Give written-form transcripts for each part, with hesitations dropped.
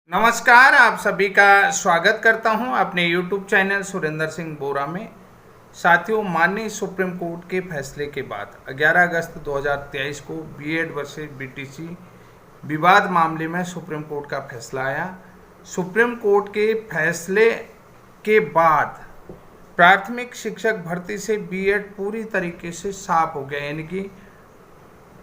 नमस्कार, आप सभी का स्वागत करता हूं अपने YouTube चैनल सुरेंद्र सिंह बोरा में। साथियों, माननीय सुप्रीम कोर्ट के फैसले के बाद 11 अगस्त 2023 को बीएड वर्सेस बीटीसी विवाद मामले में सुप्रीम कोर्ट का फैसला आया। सुप्रीम कोर्ट के फैसले के बाद प्राथमिक शिक्षक भर्ती से बीएड पूरी तरीके से साफ हो गया, यानी कि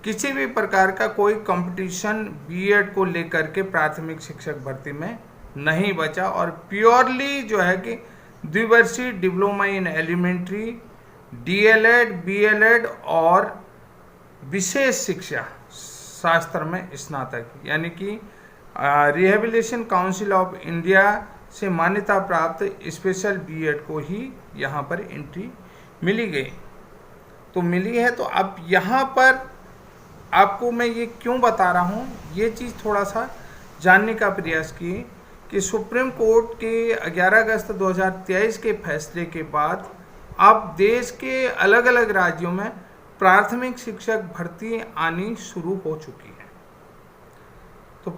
किसी भी प्रकार का कोई कंपटीशन बीएड को लेकर के प्राथमिक शिक्षक भर्ती में नहीं बचा और प्योरली जो है कि द्विवर्षीय diploma in elementary, DElEd, BElEd और विशेष शिक्षा शास्त्र में स्नातक, यानी कि रिहेबिलिटेशन काउंसिल ऑफ इंडिया से मान्यता प्राप्त स्पेशल बीएड को ही यहाँ पर एंट्री मिली गई तो मिली है। तो अब यहाँ पर आपको मैं ये क्यों बता रहा हूँ, ये चीज़ थोड़ा सा जानने का प्रयास किए कि सुप्रीम कोर्ट के 11 अगस्त 2023 के फैसले के बाद अब देश के अलग अलग राज्यों में प्राथमिक शिक्षक भर्ती आनी शुरू हो चुकी है। तो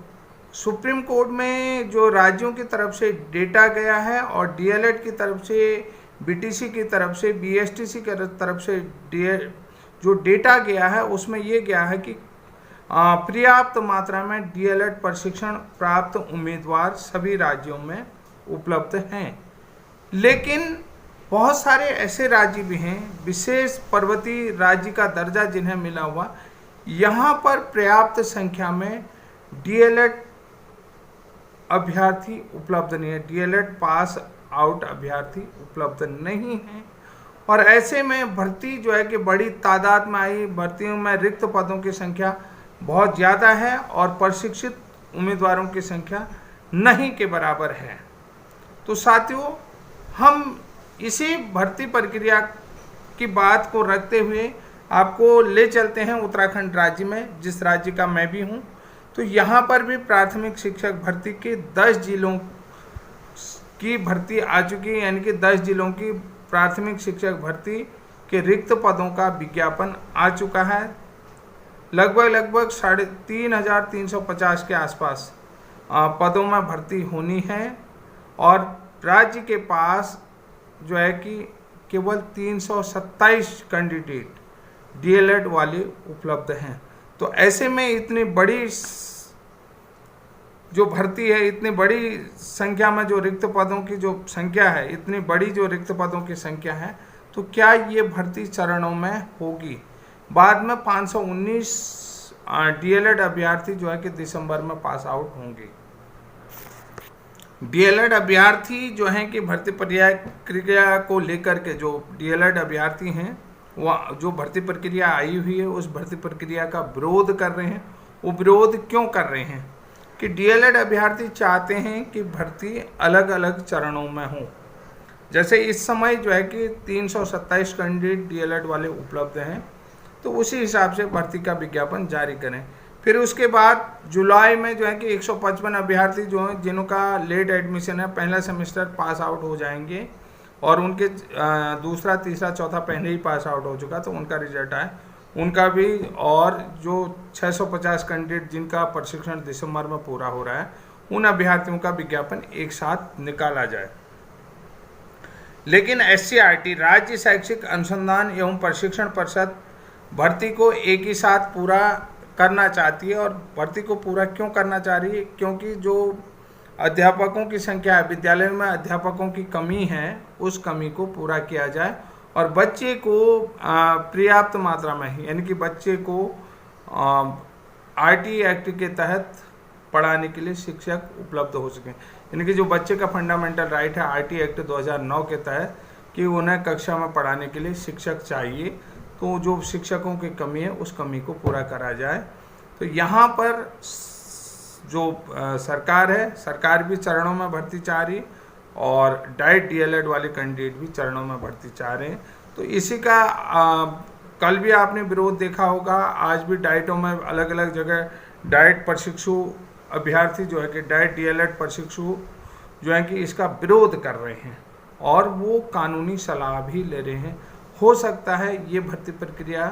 सुप्रीम कोर्ट में जो राज्यों की तरफ से डेटा गया है और डीएलएड की तरफ से, बीटीसी की तरफ से, बीएसटीसी की तरफ से जो डेटा गया है उसमें ये गया है कि पर्याप्त मात्रा में डीएलएड प्रशिक्षण प्राप्त उम्मीदवार सभी राज्यों में उपलब्ध हैं। लेकिन बहुत सारे ऐसे राज्य भी हैं, विशेष पर्वतीय राज्य का दर्जा जिन्हें मिला हुआ, यहाँ पर पर्याप्त संख्या में डीएलएड अभ्यर्थी उपलब्ध नहीं है, डीएलएड पास आउट अभ्यर्थी उपलब्ध नहीं है। और ऐसे में भर्ती जो है कि बड़ी तादाद में आई, भर्तियों में रिक्त पदों की संख्या बहुत ज़्यादा है और प्रशिक्षित उम्मीदवारों की संख्या नहीं के बराबर है। तो साथियों, हम इसी भर्ती प्रक्रिया की बात को रखते हुए आपको ले चलते हैं उत्तराखंड राज्य में, जिस राज्य का मैं भी हूँ। तो यहाँ पर भी प्राथमिक शिक्षक भर्ती के 10 जिलों की भर्ती आ चुकी है, यानी कि 10 जिलों की प्राथमिक शिक्षक भर्ती के रिक्त पदों का विज्ञापन आ चुका है। लगभग 3,350 के आसपास पदों में भर्ती होनी है और राज्य के पास जो है कि केवल 327 कैंडिडेट डीएलएड वाले उपलब्ध हैं। तो ऐसे में इतनी बड़ी जो भर्ती है, इतनी बड़ी संख्या में जो रिक्त पदों की जो संख्या है, इतनी बड़ी जो रिक्त पदों की संख्या है, तो क्या ये भर्ती चरणों में होगी? बाद में 519 डीएलएड अभ्यर्थी जो है कि दिसंबर में पास आउट होंगे। डीएलएड अभ्यर्थी जो हैं कि भर्ती प्रक्रिया को लेकर के, जो डीएलएड अभ्यर्थी हैं वह जो भर्ती प्रक्रिया आई हुई है उस भर्ती प्रक्रिया का विरोध कर रहे हैं। वो विरोध क्यों कर रहे हैं कि डीएलएड अभ्यर्थी चाहते हैं कि भर्ती अलग अलग चरणों में हो। जैसे इस समय जो है कि 327 कैंडिडेट डीएलएड वाले उपलब्ध हैं, तो उसी हिसाब से भर्ती का विज्ञापन जारी करें। फिर उसके बाद जुलाई में जो है कि 155 अभ्यर्थी जो हैं जिनका लेट एडमिशन है, पहला सेमेस्टर पास आउट हो जाएंगे और उनके दूसरा, तीसरा, चौथा पहले ही पास आउट हो चुका, तो उनका रिजल्ट आए, उनका भी। और जो 650 कैंडिडेट जिनका प्रशिक्षण दिसंबर में पूरा हो रहा है, उन अभ्यर्थियों का विज्ञापन एक साथ निकाला जाए। लेकिन एससीईआरटी, राज्य शैक्षिक अनुसंधान एवं प्रशिक्षण परिषद, भर्ती को एक ही साथ पूरा करना चाहती है। और भर्ती को पूरा क्यों करना चाह रही है? क्योंकि जो अध्यापकों की संख्या है, विद्यालयों में अध्यापकों की कमी है, उस कमी को पूरा किया जाए और बच्चे को पर्याप्त मात्रा में ही, यानी कि बच्चे को आरटी एक्ट के तहत पढ़ाने के लिए शिक्षक उपलब्ध हो सकें। यानी कि जो बच्चे का फंडामेंटल राइट है आरटी एक्ट 2009 के तहत कि उन्हें कक्षा में पढ़ाने के लिए शिक्षक चाहिए, तो जो शिक्षकों की कमी है उस कमी को पूरा करा जाए। तो यहाँ पर जो सरकार है, सरकार भी चरणों में भर्ती चाह रही और डाइट डीएलएड वाले कैंडिडेट भी चरणों में भर्ती चाह रहे हैं। तो इसी का कल भी आपने विरोध देखा होगा, आज भी डाइटों में अलग अलग जगह डाइट प्रशिक्षु अभ्यर्थी जो है कि डाइट डीएलएड प्रशिक्षु जो है कि इसका विरोध कर रहे हैं और वो कानूनी सलाह भी ले रहे हैं। हो सकता है ये भर्ती प्रक्रिया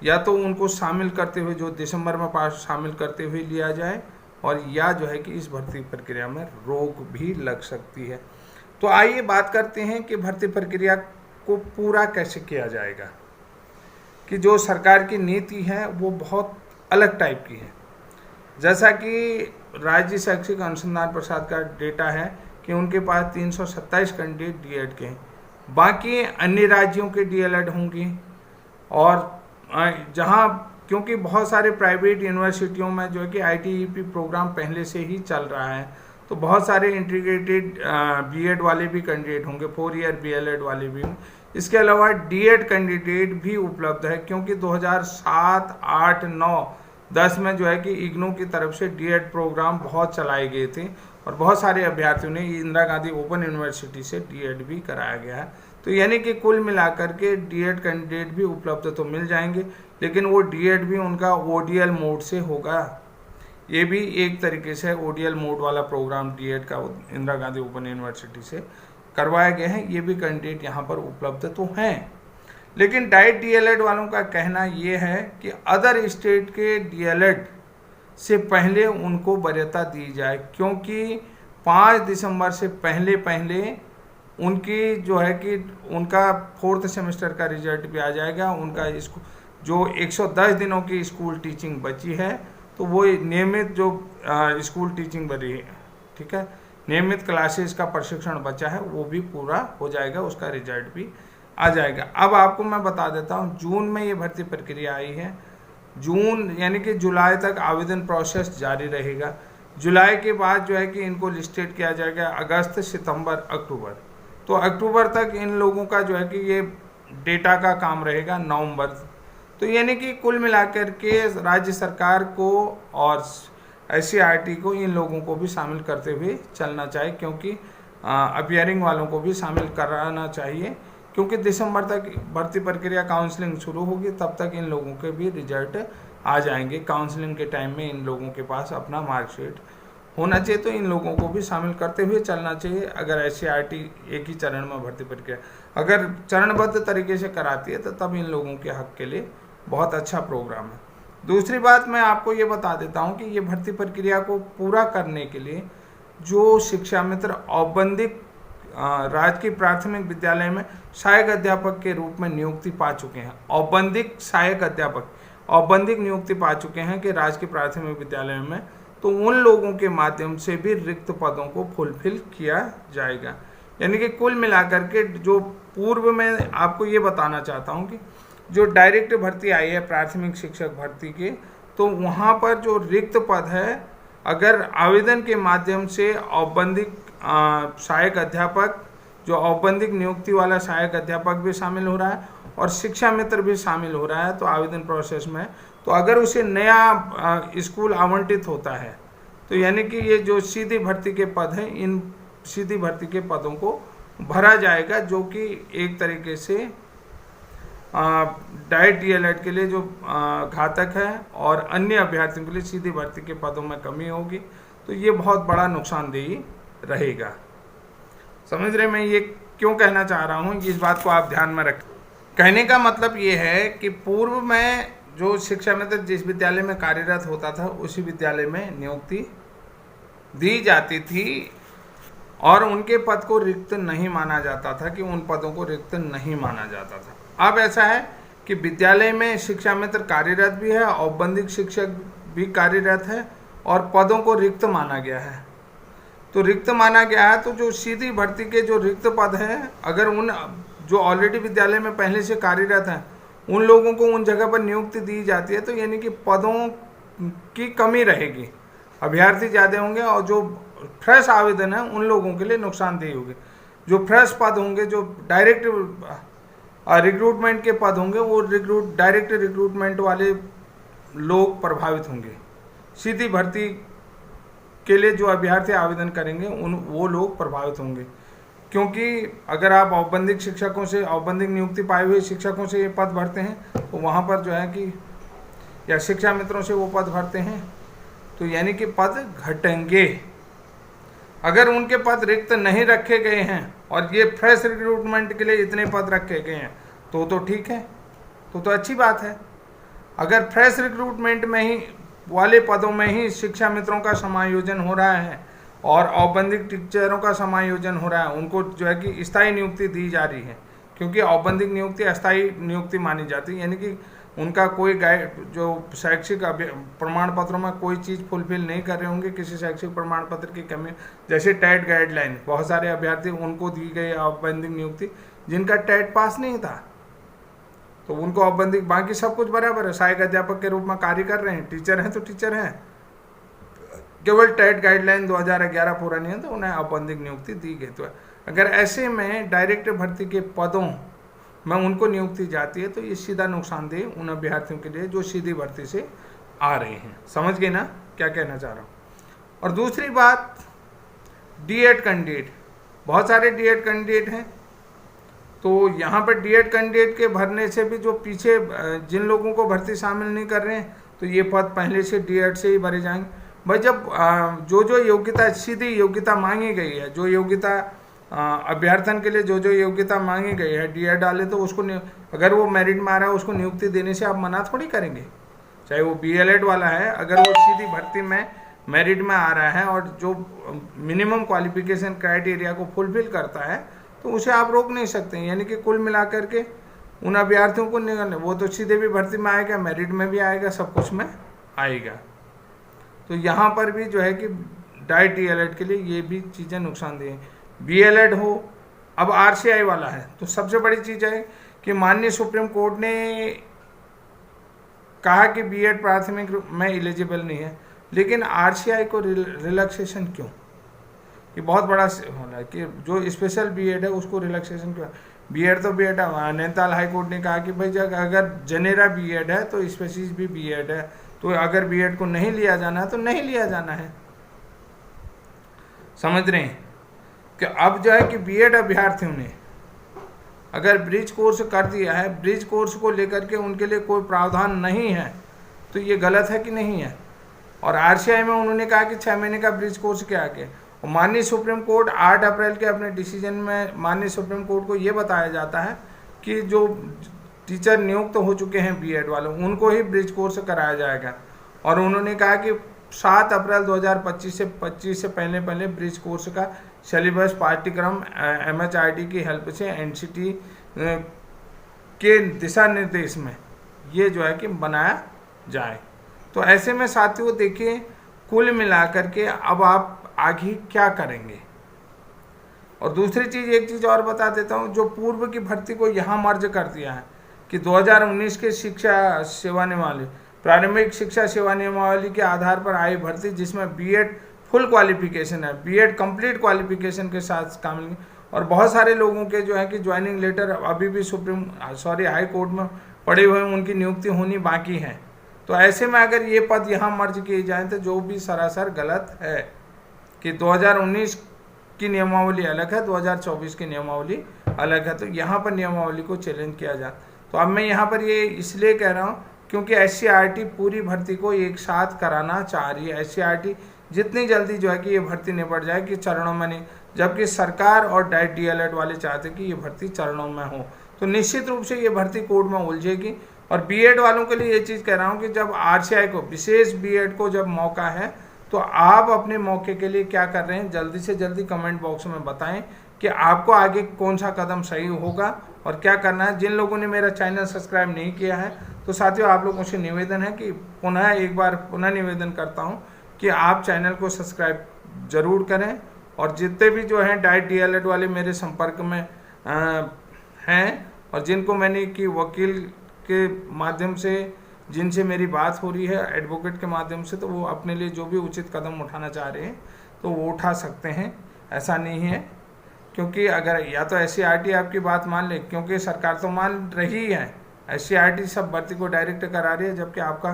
या तो उनको शामिल करते हुए, जो दिसंबर में पास शामिल करते हुए लिया जाए, और या जो है कि इस भर्ती प्रक्रिया में रोक भी लग सकती है। तो आइए बात करते हैं कि भर्ती प्रक्रिया को पूरा कैसे किया जाएगा। कि जो सरकार की नीति है वो बहुत अलग टाइप की है। जैसा कि राज्य शैक्षिक अनुसंधान परिषद का डेटा है कि उनके पास 327 कैंडिडेट डीएड के हैं, बाकी अन्य राज्यों के डीएलएड होंगी। और जहां क्योंकि बहुत सारे प्राइवेट यूनिवर्सिटियों में जो है कि आईटीईपी प्रोग्राम पहले से ही चल रहा है, तो बहुत सारे इंटीग्रेटेड बीएड वाले भी कैंडिडेट होंगे, 4 ईयर बीएलएड वाले भी। इसके अलावा डीएड कैंडिडेट भी उपलब्ध है, क्योंकि 2007, 8, 9, 10 में जो है कि इग्नू की तरफ से डीएड प्रोग्राम बहुत चलाए गए थे और बहुत सारे अभ्यर्थियों ने इंदिरा गांधी ओपन यूनिवर्सिटी से डीएड भी कराया गया है। तो यानी कि कुल मिलाकर के डीएड कैंडिडेट भी उपलब्ध तो मिल जाएंगे, लेकिन वो डीएड भी उनका ओडीएल मोड से होगा। ये भी एक तरीके से ओडीएल मोड वाला प्रोग्राम डीएड का इंदिरा गांधी ओपन यूनिवर्सिटी से करवाया गया है। ये भी कैंडिडेट यहाँ पर उपलब्ध तो हैं, लेकिन डाइट डीएलएड वालों का कहना ये है कि अदर स्टेट के डीएलएड से पहले उनको वरीयता दी जाए, क्योंकि 5 दिसंबर से पहले उनकी जो है कि उनका 4th सेमेस्टर का रिजल्ट भी आ जाएगा। उनका इसको जो 110 दिनों की स्कूल टीचिंग बची है, तो वो नियमित जो स्कूल टीचिंग बची है, ठीक है, नियमित क्लासेस का प्रशिक्षण बचा है, वो भी पूरा हो जाएगा, उसका रिजल्ट भी आ जाएगा। अब आपको मैं बता देता हूँ, जून में ये भर्ती प्रक्रिया आई है। जून यानी कि जुलाई तक आवेदन प्रोसेस जारी रहेगा। जुलाई के बाद जो है कि इनको लिस्टेड किया जाएगा अगस्त, सितंबर, अक्टूबर। तो अक्टूबर तक इन लोगों का जो है कि ये डेटा का काम रहेगा, नवंबर। तो यानी कि कुल मिलाकर के राज्य सरकार को और एससीईआरटी को इन लोगों को भी शामिल करते हुए चलना चाहिए, क्योंकि अपियरिंग वालों को भी शामिल कराना चाहिए, क्योंकि दिसंबर तक भर्ती प्रक्रिया काउंसलिंग शुरू होगी, तब तक इन लोगों के भी रिजल्ट आ जाएंगे। काउंसलिंग के टाइम में इन लोगों के पास अपना मार्कशीट होना चाहिए, तो इन लोगों को भी शामिल करते हुए चलना चाहिए। अगर एससीईआरटी एक ही चरण में भर्ती प्रक्रिया अगर चरणबद्ध तरीके से कराती है, तो तब इन लोगों के हक के लिए बहुत अच्छा प्रोग्राम है। दूसरी बात मैं आपको ये बता देता हूँ कि ये भर्ती प्रक्रिया को पूरा करने के लिए जो शिक्षा मित्र औपबंधिक राजकीय प्राथमिक विद्यालय में सहायक अध्यापक के रूप में नियुक्ति पा चुके हैं, औपबंधिक सहायक अध्यापक औपबंधिक नियुक्ति पा चुके हैं कि राजकीय प्राथमिक विद्यालय में, तो उन लोगों के माध्यम से भी रिक्त पदों को फुलफिल किया जाएगा। यानी कि कुल मिलाकर के जो पूर्व में आपको ये बताना चाहता हूँ कि जो डायरेक्ट भर्ती आई है प्राथमिक शिक्षक भर्ती के, तो वहाँ पर जो रिक्त पद है, अगर आवेदन के माध्यम से औपबंधिक सहायक अध्यापक, जो औपबंधिक नियुक्ति वाला सहायक अध्यापक भी शामिल हो रहा है और शिक्षा मित्र भी शामिल हो रहा है, तो आवेदन प्रोसेस में, तो अगर उसे नया स्कूल आवंटित होता है, तो यानी कि ये जो सीधी भर्ती के पद हैं, इन सीधी भर्ती के पदों को भरा जाएगा, जो कि एक तरीके से डाइट डीएलएड के लिए जो घातक है और अन्य अभ्यर्थियों के लिए सीधी भर्ती के पदों में कमी होगी। तो ये बहुत बड़ा नुकसानदेही रहेगा। समझ रहे मैं ये क्यों कहना चाह रहा हूँ, इस बात को आप ध्यान में रखें। कहने का मतलब ये है कि पूर्व में जो शिक्षा मित्र जिस विद्यालय में कार्यरत होता था, उसी विद्यालय में नियुक्ति दी जाती थी और उनके पद को रिक्त नहीं माना जाता था, कि उन पदों को रिक्त नहीं माना जाता था। अब ऐसा है कि विद्यालय में शिक्षा मित्र कार्यरत भी है, औपबंधिक शिक्षक भी कार्यरत है और पदों को रिक्त माना गया है। तो रिक्त माना गया है, तो जो सीधी भर्ती के जो रिक्त पद हैं, अगर उन जो ऑलरेडी विद्यालय में पहले से कार्यरत हैं, उन लोगों को उन जगह पर नियुक्ति दी जाती है, तो यानी कि पदों की कमी रहेगी, अभ्यर्थी ज़्यादा होंगे और जो फ्रेश आवेदन है उन लोगों के लिए नुकसानदेही होगी। जो फ्रेश पद होंगे, जो डायरेक्ट रिक्रूटमेंट के पद होंगे, वो डायरेक्ट रिक्रूटमेंट वाले लोग प्रभावित होंगे। सीधी भर्ती के लिए जो अभ्यर्थी आवेदन करेंगे वो लोग प्रभावित होंगे, क्योंकि अगर आप औपबंधिक शिक्षकों से, औपबंधिक नियुक्ति पाए हुए शिक्षकों से ये पद भरते हैं, तो वहाँ पर जो है कि या शिक्षा मित्रों से वो पद भरते हैं, तो यानी कि पद घटेंगे। अगर उनके पद रिक्त नहीं रखे गए हैं और ये फ्रेश रिक्रूटमेंट के लिए इतने पद रखे गए हैं, तो ठीक है, तो अच्छी बात है। अगर फ्रेश रिक्रूटमेंट में ही वाले पदों में ही शिक्षा मित्रों का समायोजन हो रहा है और औपबंधिक टीचरों का समायोजन हो रहा है। उनको जो है कि स्थायी नियुक्ति दी जा रही है, क्योंकि औपबंधिक नियुक्ति अस्थायी नियुक्ति मानी जाती है, यानी कि उनका कोई गाइड जो शैक्षिक प्रमाण पत्रों में कोई चीज़ फुलफिल नहीं कर रहे होंगे, किसी शैक्षिक प्रमाण पत्र की कमी, जैसे टेट गाइडलाइन, बहुत सारे अभ्यर्थी उनको दी गई औपबंधिक नियुक्ति जिनका टेट पास नहीं था, तो उनको औपबंधिक, बाकी सब कुछ बराबर है, सहायक अध्यापक के रूप में कार्य कर रहे हैं, टीचर हैं तो टीचर हैं, केवल टेट गाइडलाइन 2011 पूरा नहीं है तो उन्हें औपबंधिक नियुक्ति दी गई। तो अगर ऐसे में डायरेक्ट भर्ती के पदों में उनको नियुक्ति जाती है तो ये सीधा नुकसानदेह उन अभ्यर्थियों के लिए जो सीधी भर्ती से आ रहे हैं। समझ गए ना क्या कहना चाह रहा हूँ। और दूसरी बात, डीएड कैंडिडेट, बहुत सारे डीएड कैंडिडेट हैं, तो यहाँ पर डीएड कैंडिडेट के भरने से भी जो पीछे जिन लोगों को भर्ती शामिल नहीं कर रहे हैं तो ये पद पहले से डीएड से ही भरे जाएंगे। भाई जब जो योग्यता, सीधी योग्यता मांगी गई है, जो योग्यता अभ्यर्थन के लिए जो योग्यता मांगी गई है, डीएड डाले तो उसको अगर वो मेरिट में आ रहा है उसको नियुक्ति देने से आप मना थोड़ी करेंगे। चाहे वो बीएलएड वाला है, अगर वो सीधी भर्ती में मेरिट में आ रहा है और जो मिनिमम क्वालिफिकेशन क्राइटेरिया को फुलफिल करता है तो उसे आप रोक नहीं सकते। यानी कि कुल मिलाकर के उन अभ्यर्थियों को निकलने, वो तो सीधे भी भर्ती में आएगा, मेरिट में भी आएगा, सब कुछ में आएगा। तो यहाँ पर भी जो है कि डाइट डीएलएड के लिए ये भी चीज़ें नुकसानदेह हैं। बीएलएड हो, अब आरसीआई वाला है, तो सबसे बड़ी चीज़ है कि माननीय सुप्रीम कोर्ट ने कहा कि बीएड प्राथमिक में एलिजिबल नहीं है, लेकिन आरसीआई को रिलैक्सेशन क्यों? ये बहुत बड़ा होना है कि जो स्पेशल बीएड है उसको रिलैक्सेशन क्यों? बीएड तो बीएड है। नैनीताल हाई कोर्ट ने कहा कि भाई अगर जेनेरा बीएड है तो स्पेसिस भी बीएड है, तो अगर बीएड को नहीं लिया जाना है तो नहीं लिया जाना है। समझ रहे हैं कि अब जो है कि बीएड अभ्यर्थियों ने अगर ब्रिज कोर्स कर दिया है, ब्रिज कोर्स को लेकर के उनके लिए कोई प्रावधान नहीं है, तो ये गलत है कि नहीं है? और आरसीआई में उन्होंने कहा कि 6 महीने का ब्रिज कोर्स के आगे, और माननीय सुप्रीम कोर्ट 8 अप्रैल के अपने डिसीजन में माननीय सुप्रीम कोर्ट को ये बताया जाता है कि जो टीचर नियुक्त हो चुके हैं बीएड वाले, उनको ही ब्रिज कोर्स कराया जाएगा। और उन्होंने कहा कि 7 अप्रैल 2025 से पहले ब्रिज कोर्स का सिलेबस पाठ्यक्रम एमएचआरडी की हेल्प से एनसीटी के दिशा निर्देश में ये जो है कि बनाया जाए। तो ऐसे में साथियों देखिए, कुल मिलाकर के अब आप आगे क्या करेंगे। और दूसरी चीज़, एक चीज़ और बता देता हूँ, जो पूर्व की भर्ती को यहाँ मर्ज कर दिया है कि 2019 के शिक्षा सेवा नियमावली, प्रारंभिक शिक्षा सेवा नियमावली के आधार पर आई भर्ती जिसमें बीएड फुल क्वालिफिकेशन है, बीएड कंप्लीट क्वालिफिकेशन के साथ शामिल, और बहुत सारे लोगों के जो है कि ज्वाइनिंग लेटर अभी भी हाई कोर्ट में पड़े हुए हैं, उनकी नियुक्ति होनी बाकी है। तो ऐसे में अगर ये पद यहाँ मर्ज किए जाएँ तो जो भी सरासर गलत है कि 2019 की नियमावली अलग है, 2024 की नियमावली अलग है, तो यहाँ पर नियमावली को चैलेंज किया जाए। तो अब मैं यहाँ पर ये इसलिए कह रहा हूँ क्योंकि एससीईआरटी पूरी भर्ती को एक साथ कराना चाह रही है। एससीईआरटी जितनी जल्दी जो है कि ये भर्ती निपट जाए कि चरणों में नहीं, जबकि सरकार और डाइट डीएलएड वाले चाहते कि ये भर्ती चरणों में हो, तो निश्चित रूप से ये भर्ती कोर्ट में उलझेगी। और बीएड वालों के लिए ये चीज़ कह रहा हूँ कि जब आरसीआई को, विशेष बीएड को जब मौका है, तो आप अपने मौके के लिए क्या कर रहे हैं, जल्दी से जल्दी कमेंट बॉक्स में बताएं कि आपको आगे कौन सा कदम सही होगा और क्या करना है। जिन लोगों ने मेरा चैनल सब्सक्राइब नहीं किया है तो साथियों आप लोगों से निवेदन है कि पुनः निवेदन करता हूं कि आप चैनल को सब्सक्राइब जरूर करें। और जितने भी जो हैं डाइट डीएलएड वाले मेरे संपर्क में हैं और जिनको मैंने कि वकील के माध्यम से जिनसे मेरी बात हो रही है, एडवोकेट के माध्यम से, तो वो अपने लिए जो भी उचित कदम उठाना चाह रहे हैं तो वो उठा सकते हैं। ऐसा नहीं है क्योंकि अगर या तो एससीईआरटी आपकी बात मान ले, क्योंकि सरकार तो मान रही है, एससीईआरटी सब भर्ती को डायरेक्ट करा रही है, जबकि आपका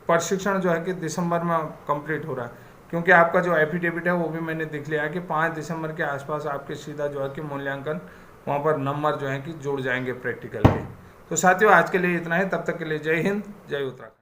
प्रशिक्षण जो है कि दिसंबर में कंप्लीट हो रहा है। क्योंकि आपका जो एफिडेविट है वो भी मैंने देख लिया है कि 5 दिसंबर के आसपास आपके सीधा जो है कि मूल्यांकन वहाँ पर नंबर जो है कि जुड़ जाएंगे प्रैक्टिकल के। तो साथियों आज के लिए इतना है, तब तक के लिए जय हिंद, जय उत्तराखंड।